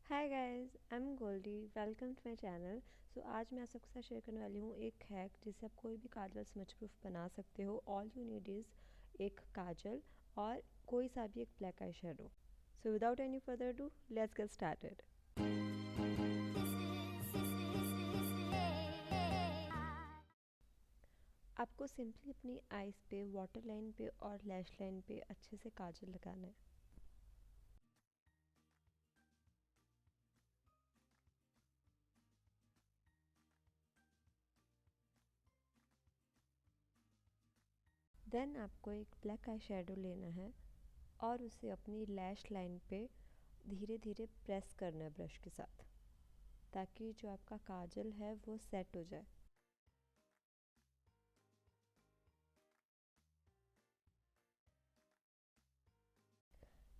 Hi guys, I am Goldie. Welcome to my channel. So आज मैं आप सबके साथ शेयर करने वाली हूँ एक हैक जिससे आप कोई भी काजल स्मच प्रूफ बना सकते हो। ऑल यू नीड इज़ एक काजल और कोई सा भी एक black eye shadow. So without any further do, let's get started. आपको सिंपली अपनी आईज पे, वाटर लाइन पे और लैश लाइन पे अच्छे से काजल लगाना है। देन आपको एक ब्लैक आई शेडो लेना है और उसे अपनी लैश लाइन पे धीरे धीरे प्रेस करना है ब्रश के साथ, ताकि जो आपका काजल है वो सेट हो जाए।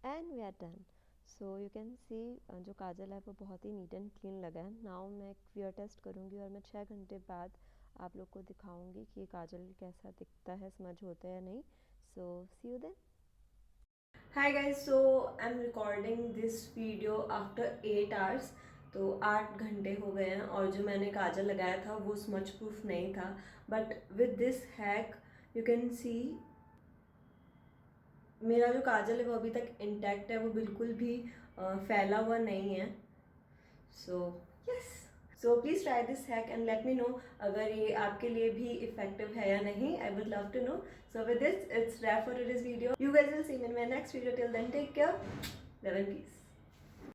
And we are done. So you can see जो काजल है वो बहुत ही नीट एंड क्लीन लगा है। नाउ मैं एक वियर टेस्ट करूँगी और मैं 6 घंटे बाद आप लोग को दिखाऊंगी कि ये काजल कैसा दिखता है, समझ होता है या नहीं। So see you then. Hi guys, so I am recording this video after 8 hours. तो 8 घंटे हो गए हैं और जो मैंने काजल लगाया था वो स्मच प्रूफ नहीं था। But with this hack you can सी मेरा जो काजल है वो अभी तक इंटैक्ट है, वो बिल्कुल भी फैला हुआ नहीं है। So yes, so please try this hack and let me know अगर ये आपके लिए भी इफेक्टिव है या नहीं। I would love to know. So with this it's wrap for this video. You guys will see me in my next video. Till then take care, love and piece.